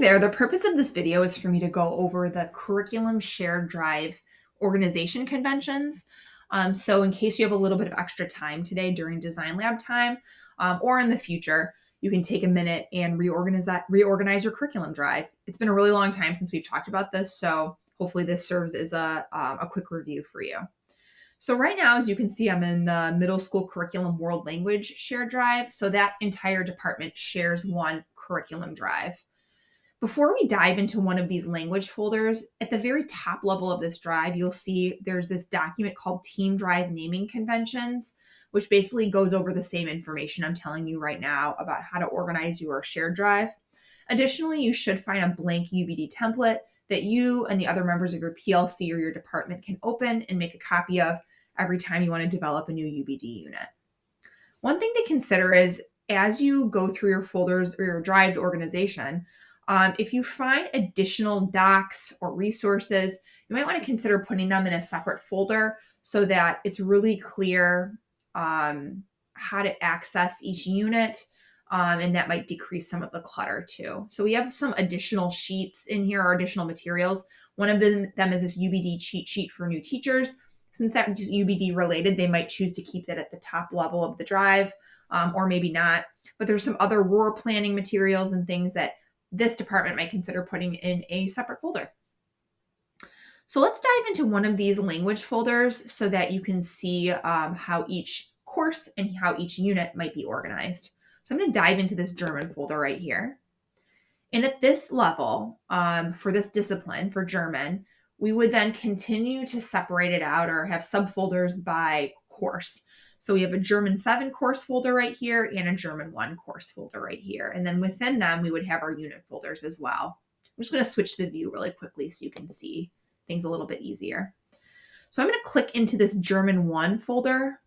there, the purpose of this video is for me to go over the Curriculum Shared Drive organization conventions. So in case you have a little bit of extra time today during Design Lab time, or in the future, you can take a minute and reorganize your curriculum drive. It's been a really long time since we've talked about this, so hopefully this serves as a quick review for you. So right now, as you can see, I'm in the middle school curriculum world language shared drive. So that entire department shares one curriculum drive. Before we dive into one of these language folders, at the very top level of this drive, you'll see there's this document called Team Drive Naming Conventions, which basically goes over the same information I'm telling you right now about how to organize your shared drive. Additionally, you should find a blank UBD template that you and the other members of your PLC or your department can open and make a copy of every time you want to develop a new UBD unit. One thing to consider is as you go through your folders or your drives organization, if you find additional docs or resources, you might want to consider putting them in a separate folder so that it's really clear how to access each unit, and that might decrease some of the clutter too. So we have some additional sheets in here or additional materials. One of them is this UBD cheat sheet for new teachers. Since that's UBD related, they might choose to keep that at the top level of the drive, or maybe not. But there's some other rural planning materials and things that this department might consider putting in a separate folder. So let's dive into one of these language folders so that you can see how each course and how each unit might be organized. So I'm going to dive into this German folder right here. And at this level, for this discipline, for German, we would then continue to separate it out or have subfolders by course. So we have a German 7 course folder right here and a German 1 course folder right here. And then within them, we would have our unit folders as well. I'm just going to switch the view really quickly so you can see things a little bit easier. So I'm going to click into this German 1 folder.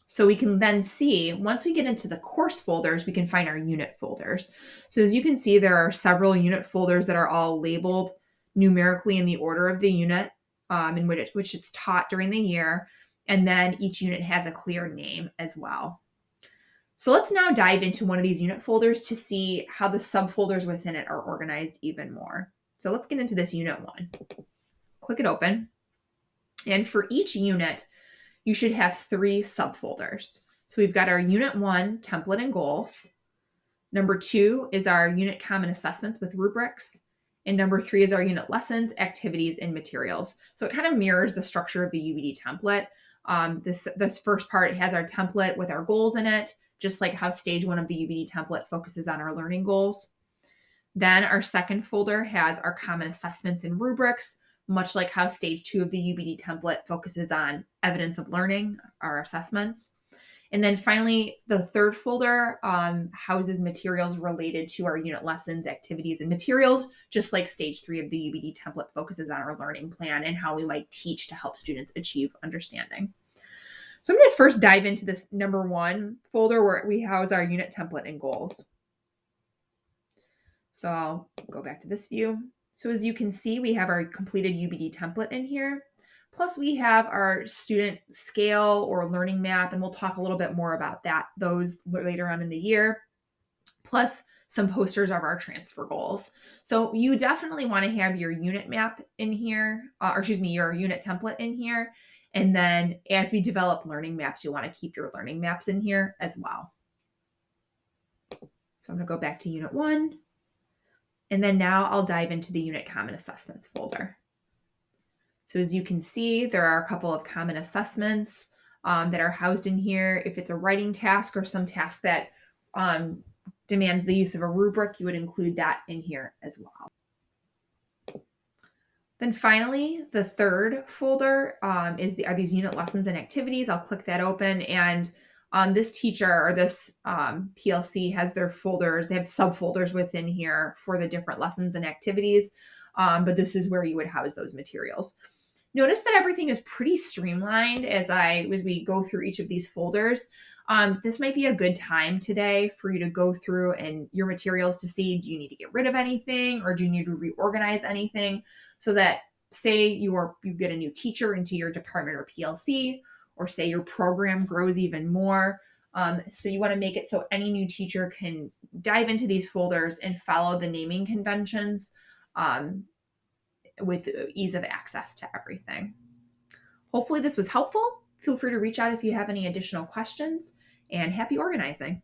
So we can then see, once we get into the course folders, we can find our unit folders. So as you can see, there are several unit folders that are all labeled numerically in the order of the unit in which it's taught during the year. And then each unit has a clear name as well. So let's now dive into one of these unit folders to see how the subfolders within it are organized even more. So let's get into this unit 1. Click it open. And for each unit, you should have 3 subfolders. So we've got our unit 1 template and goals. Number 2 is our unit common assessments with rubrics. And number 3 is our unit lessons, activities, and materials. So it kind of mirrors the structure of the UBD template. This first part has our template with our goals in it, just like how stage 1 of the UBD template focuses on our learning goals. Then our second folder has our common assessments and rubrics, much like how stage 2 of the UBD template focuses on evidence of learning, our assessments. And then finally, the third folder houses materials related to our unit lessons, activities, and materials, just like stage 3 of the UBD template focuses on our learning plan and how we might teach to help students achieve understanding. So I'm going to first dive into this number 1 folder where we house our unit template and goals. So I'll go back to this view. So as you can see, we have our completed UBD template in here. Plus we have our student scale or learning map, and we'll talk a little bit more about those later on in the year, plus some posters of our transfer goals. So you definitely want to have your unit map in here, your unit template in here. And then as we develop learning maps, you want to keep your learning maps in here as well. So I'm going to go back to unit 1. And then now I'll dive into the unit common assessments folder. So as you can see, there are a couple of common assessments that are housed in here. If it's a writing task or some task that demands the use of a rubric, you would include that in here as well. Then finally, the third folder are these unit lessons and activities. I'll click that open, and this teacher or this PLC has their folders. They have subfolders within here for the different lessons and activities, but this is where you would house those materials. Notice that everything is pretty streamlined as we go through each of these folders. This might be a good time today for you to go through and your materials to see, do you need to get rid of anything or do you need to reorganize anything, so that say you get a new teacher into your department or PLC, or say your program grows even more, So you want to make it so any new teacher can dive into these folders and follow the naming conventions um, with ease of access to everything. Hopefully this was helpful. Feel free to reach out if you have any additional questions, and happy organizing.